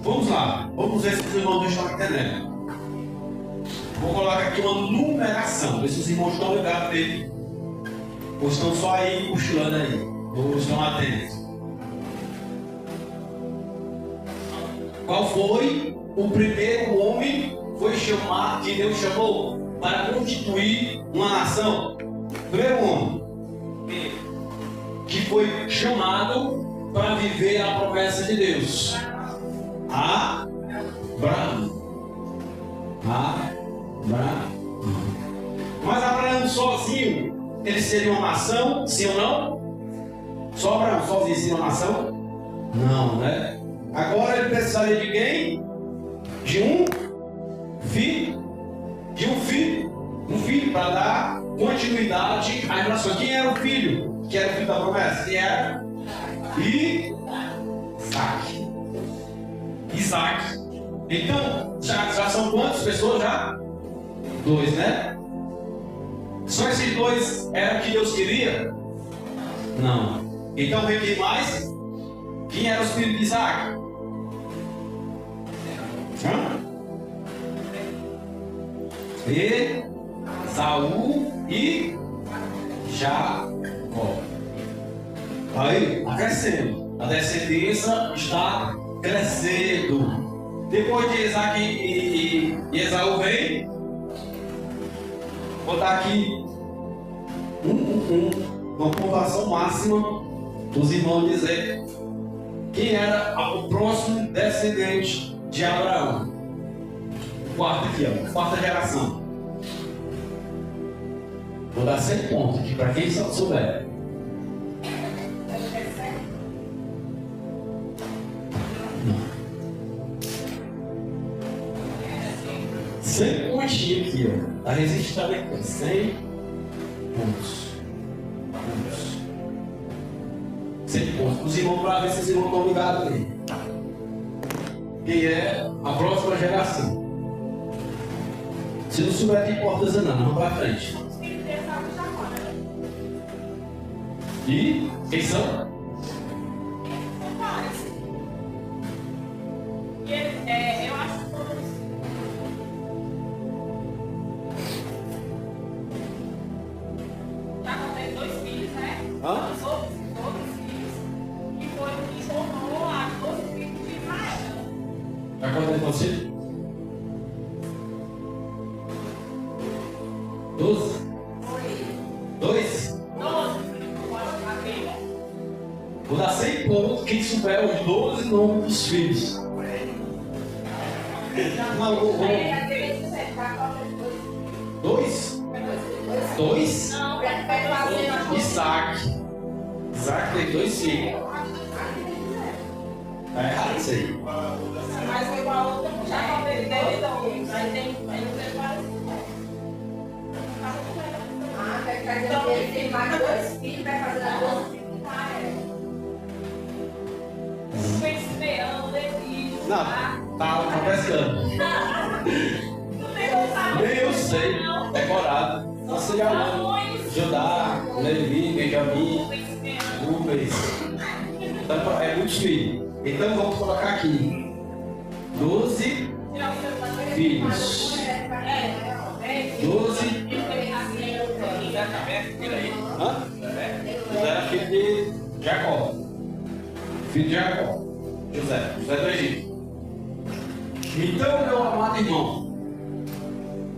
Vamos lá. Vamos ver se os irmãos estão entendendo. Vou colocar aqui uma numeração. Ver se os irmãos estão ligados nele. Ou estão só aí cochilando aí. Ou estão atentos. Qual foi o primeiro homem que Deus chamou para constituir uma nação? Primeiro homem que foi chamado para viver a promessa de Deus. Abraão. Abraão. Mas Abraão sozinho, ele seria uma nação, sim ou não? Só Abraão sozinho seria uma nação? Não, né? Agora ele precisaria de quem? De um filho. Um filho para dar continuidade à relação. Quem era o filho? Que era o filho da promessa? Quem era? Isaac. Então, já são quantas pessoas já? 2, né? Só esses 2 eram o que Deus queria? Não. Então vem quem mais? Quem era os filhos de Isaac? Esaú e Jacó. Aí, está crescendo. A descendência está crescendo. Depois de Isaac e Esaú vem, vou botar aqui uma pontuação máxima dos irmãos dizer quem era o próximo descendente de Abraão. O quarto aqui, ó, a quarta geração. Vou dar 100 pontos aqui para quem souber. Não. 100 pontinhos aqui, ó. Está resistindo aqui, 100 pontos. 100 pontos. Os irmãos, para ver se os irmãos estão ligados aí. Quem é a próxima geração? Se não souber, tem portas andando, vamos para frente. E quem são? Eu acho que todos. Já contei 2 filhos, né? Os outros filhos. Que foi o que tornou a 12 filhos de Israel. Já contei com você? 12? 2? Vou dar 100 pontos quem souber os 12 nomes dos filhos. Não, vou. 2? 2? Não, vai fazer Isaac. Isaac tem 2 filhos. Tá errado isso aí. mas foi com a outra, já contei 2, aí tem vários. Então, ele tem mais 2 filhos, vai fazer a 12 filhos de Israel. Simeão, Levi, Não, tá pescando. não tem como Nem eu sei, decorado. Você já lembra. Judá, Levi, Benjamim, Rubens. Então, é muitos filhos. Então vamos colocar aqui 12 filhos. 12. Hã? José era filho de Jacó. Filho de Jacó. José do Egito. Então, meu amado irmão,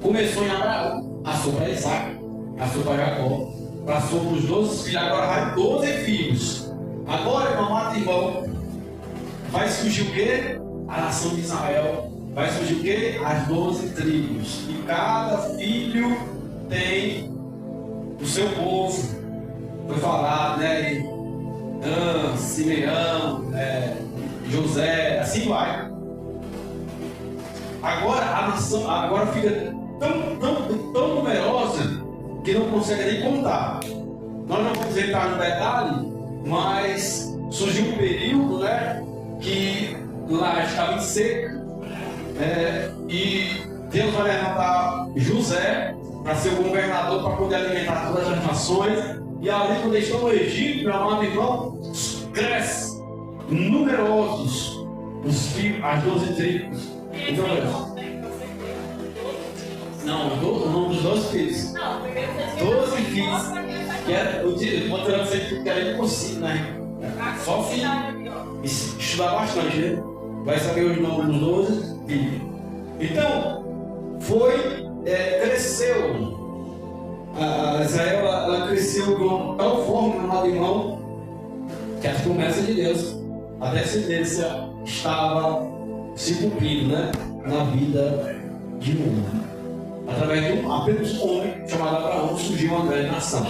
começou em Abraão, passou para Isaac, passou para Jacó, passou para os 12 filhos, agora vai 12 filhos. Agora, meu amado irmão, vai surgir o quê? A nação de Israel. Vai surgir o quê? As 12 tribos. E cada filho tem o seu povo. Foi falado, né? Dan, Simeão, José, assim vai. Agora a nação agora fica tão numerosa que não consegue nem contar. Nós não vamos entrar no detalhe, mas surgiu um período, né, que lá estava em seca, e Deus vai levantar José para ser o governador, para poder alimentar todas as nações. E ali, quando eles estão no Egito, meu amado irmão, cresce numerosos os filhos, as 12 tribos. Então, não, o nome dos 12 filhos. 12 filhos. Que é o motorando sempre que era impossível, né? Só filho. Estudar bastante, né? Vai saber os nomes dos 12 filhos. Então, cresceu. A Israel ela cresceu de tal forma, meu amado irmão, que as promessas de Deus, a descendência estava se cumprindo, né? Na vida de um homem. Através de apenas um homem chamado Abraão surgiu uma grande nação.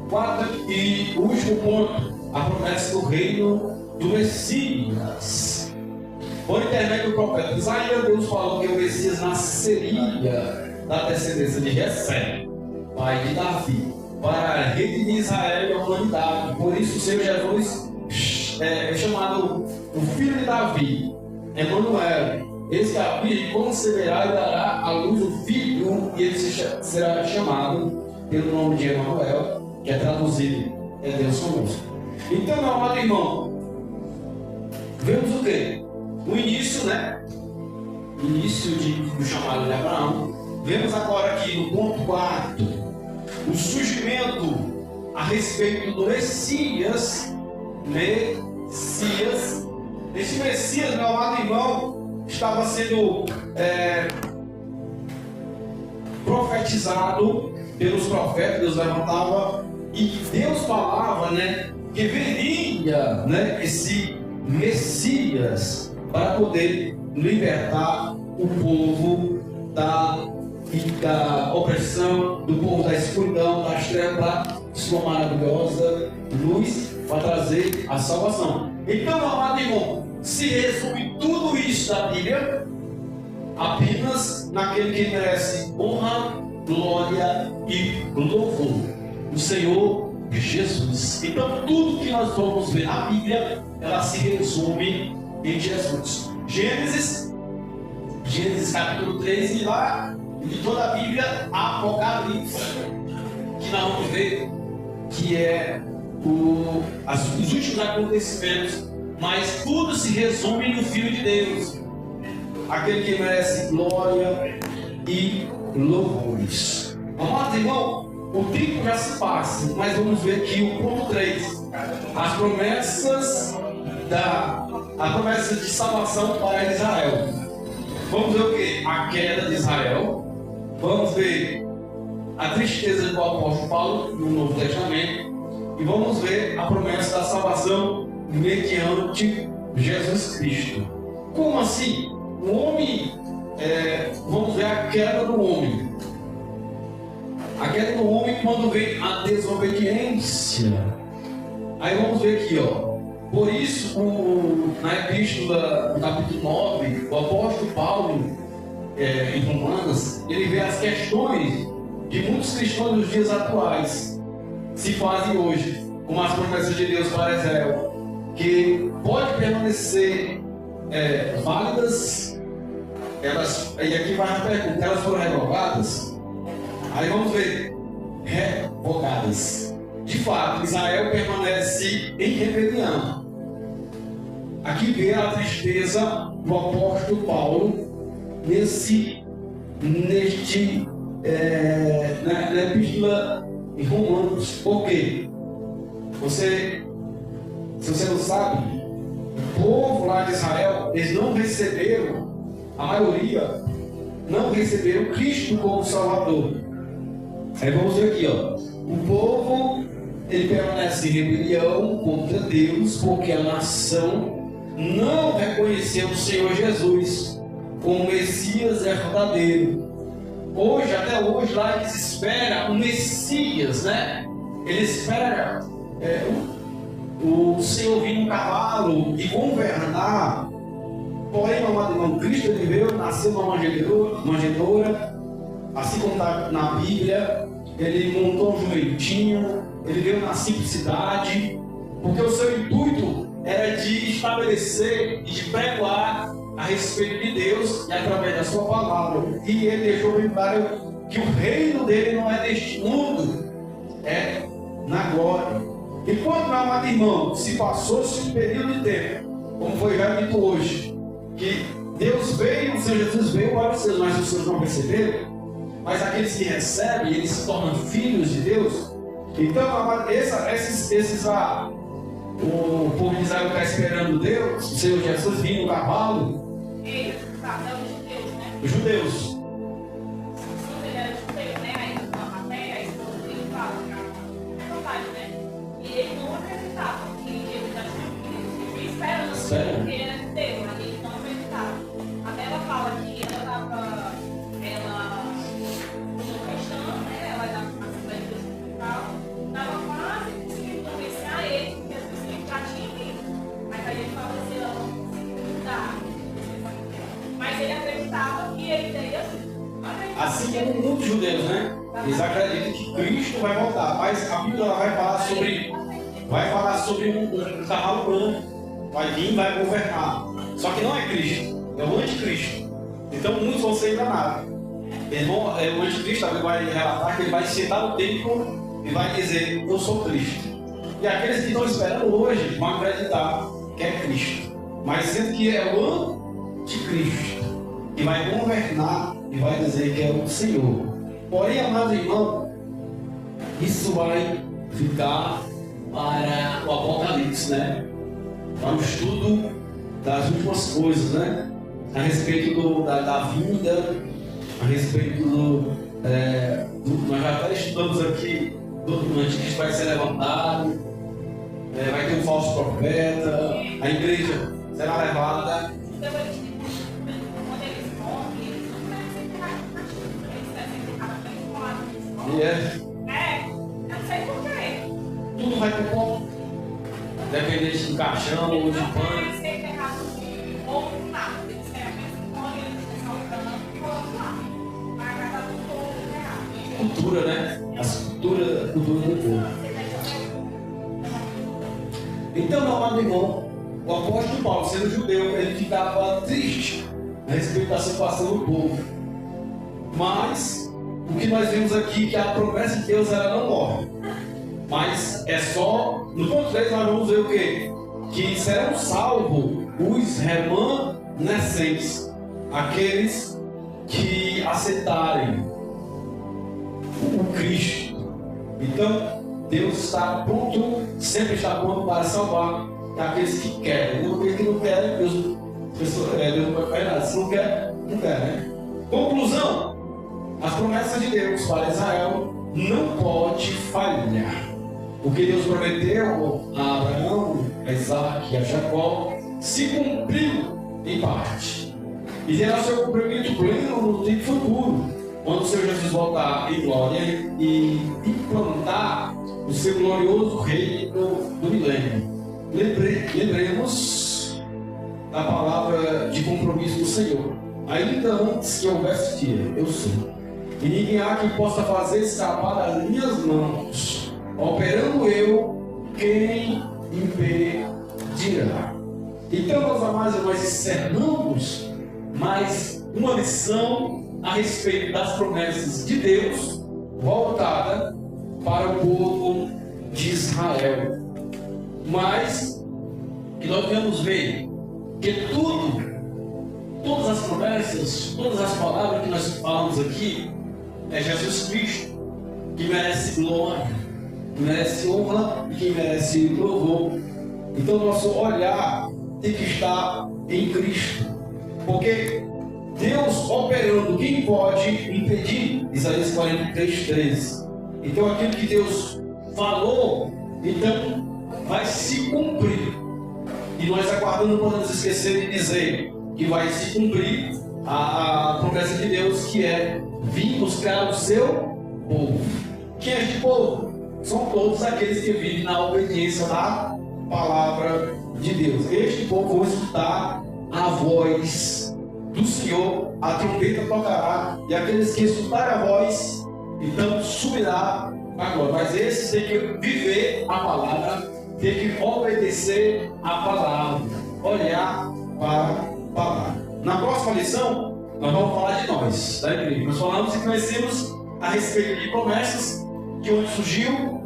Quarto e último ponto, a promessa do reino do Messias. Por intermédio do profeta Isaías, Deus falou que o Messias nasceria da descendência de Jessé, pai de Davi, para a rede de Israel e a humanidade. Por isso o Senhor Jesus é chamado o filho de Davi, Emanuel. Esse que a Virgem conceberá e dará à luz o filho, e ele será chamado pelo nome de Emanuel, que é traduzido, é Deus conosco. Então, meu amado irmão, vemos o quê? O início, né? Início do chamado de Abraão. Vemos agora aqui no ponto 4 o surgimento a respeito do Messias. Esse Messias, meu amado irmão, estava sendo profetizado pelos profetas. Deus levantava e Deus falava, né, que viria, né, esse Messias para poder libertar o povo da opressão, do povo da escuridão, das trevas, para sua maravilhosa luz, para trazer a salvação. Então, meu amado irmão, se resume tudo isso da Bíblia apenas naquele que merece honra, glória e louvor, o Senhor Jesus. Então, tudo que nós vamos ver na Bíblia, ela se resume em Jesus. Gênesis capítulo 3, e lá de toda a Bíblia, Apocalipse, que nós vamos ver que é os últimos acontecimentos, mas tudo se resume no Filho de Deus, aquele que merece glória e louvores. Amados irmãos, o tempo já se passa, mas vamos ver aqui o ponto 3, as promessas a promessa de salvação para Israel. Vamos ver o que? A queda de Israel. Vamos ver a tristeza do apóstolo Paulo no Novo Testamento. E vamos ver a promessa da salvação mediante Jesus Cristo. Como assim? O homem, vamos ver a queda do homem. A queda do homem quando vem a desobediência. Aí vamos ver aqui, ó. Por isso, na epístola, no capítulo 9, o apóstolo Paulo, em Romanos, ele vê as questões de muitos cristãos dos dias atuais se fazem hoje, como as promessas de Deus para Israel, que pode permanecer válidas, e aqui vai a pergunta, elas foram revogadas? Aí vamos ver, revogadas. De fato, Israel permanece em rebelião. Aqui vê a tristeza do apóstolo Paulo na epístola em Romanos. Por quê? Se você não sabe, o povo lá de Israel, eles não receberam, a maioria não receberam Cristo como Salvador. Aí vamos ver aqui, ó. O povo, ele permanece em rebelião contra Deus, porque a nação não reconheceu o Senhor Jesus como Messias verdadeiro. Hoje, até hoje, lá eles esperam o Messias, né? Eles esperam o Senhor vir num cavalo e governar. Porém, meu amado irmão, Cristo ele veio, nasceu numa manjedoura, assim como está na Bíblia. Ele montou um jumentinho, ele veio na simplicidade, porque o seu intuito era de estabelecer e de pregoar a respeito de Deus e através da sua palavra. E ele deixou bem claro que o reino dele não é deste mundo, é na glória. E quando, meu amado irmão, se passou-se um período de tempo, como foi já dito hoje, que Deus veio, o Senhor Jesus veio para os seus, mas os seus não receberam. Mas aqueles que recebem, eles se tornam filhos de Deus. Então, o povo de Israel está esperando Deus, o Senhor Jesus vindo no cavalo. Eles, os judeus, né? Os judeus. Ele era judeu, né? Aí até a esposa dele fala, é verdade, né? E ele não acreditava que Jesus já tinha vindo. Ele esperando porque ele era judeu, mas ele não acreditava. Até ela fala que ela estava Assim como muitos judeus, né? Eles acreditam que Cristo vai voltar, mas a Bíblia ela vai falar sobre um cavalo branco, vai vir e vai governar. Só que não é Cristo, é o anticristo. Então muitos vão ser enganados. O anticristo vai relatar que ele vai sentar no templo e vai dizer, eu sou Cristo. E aqueles que estão esperando hoje vão acreditar que é Cristo, mas sendo que é o anticristo, que vai governar e vai dizer que é o Senhor. Porém, amado irmão, isso vai ficar para o Apocalipse, né? Para o estudo das últimas coisas, né? A respeito da vinda, a respeito nós já até estudamos aqui do anticristo vai ser levantado, vai ter um falso profeta, a igreja será levada. Eu não sei porquê. Tudo vai pro ponto. Dependente de caixão ou de pano. Ou nada. Eles querem a mesma eles estão reclamando e vão lá. Vai agradar tudo errado. Cultura, né? Cultura do povo. Então, meu amado irmão, o apóstolo Paulo, sendo judeu, ele ficava triste a respeito da situação do povo. Mas o que nós vemos aqui é que a promessa de Deus ela não morre. Mas é só, no ponto 3 nós vamos ver o quê? Que serão salvos os remanescentes, aqueles que aceitarem o Cristo. Então, Deus está pronto, sempre está pronto para salvar aqueles que querem. Aqueles que não querem, Deus não vai fazer nada. Se não quer, não quer, né? Conclusão: as promessas de Deus para Israel não pode falhar. O que Deus prometeu a Abraão, a Isaac e a Jacó se cumpriu em parte. E terá seu cumprimento pleno no tempo futuro, quando o Senhor Jesus voltar em glória e implantar o seu glorioso reino do milênio. Lembremos da palavra de compromisso do Senhor. Ainda antes que houvesse dia, eu sou. E ninguém há que possa fazer escapar das minhas mãos. Operando eu, quem impedirá? Então, meus amados, nós encerramos mais uma lição a respeito das promessas de Deus voltada para o povo de Israel. Mas que nós devemos ver que todas as promessas, todas as palavras que nós falamos aqui, é Jesus Cristo que merece glória, que merece honra e que merece louvor. Então nosso olhar tem que estar em Cristo, porque Deus operando, quem pode impedir? Isaías 43:13. Então aquilo que Deus falou, então vai se cumprir. E nós aguardando, não podemos esquecer de dizer que vai se cumprir a promessa de Deus, que é vir buscar o seu povo. Quem é este povo? São todos aqueles que vivem na obediência da palavra de Deus. Este povo vai escutar a voz do Senhor, a trombeta tocará, e aqueles que escutarem a voz, então subirá a glória. Mas esses têm que viver a palavra, têm que obedecer a palavra, olhar para a palavra. Na próxima lição, nós vamos falar de nós, da igreja. Nós falamos e conhecemos a respeito de promessas, de onde surgiu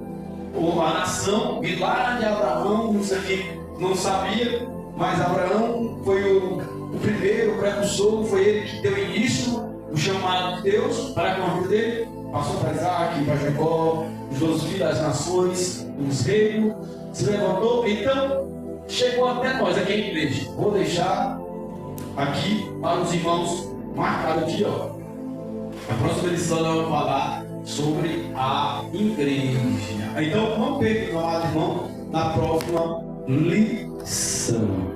a nação, e lá de Abraão, isso aqui não sabia, mas Abraão foi o primeiro, o precursor, foi ele que deu início, o chamado de Deus para a vida dele. Passou para Isaac, para Jacó, os 12 filhos das nações, os reinos, se levantou, então chegou até nós, aqui em igreja. Vou deixar aqui para os irmãos marcado aqui, ó. A próxima lição nós vamos falar sobre a igreja. Então, não perca, meu amado irmão, na próxima lição.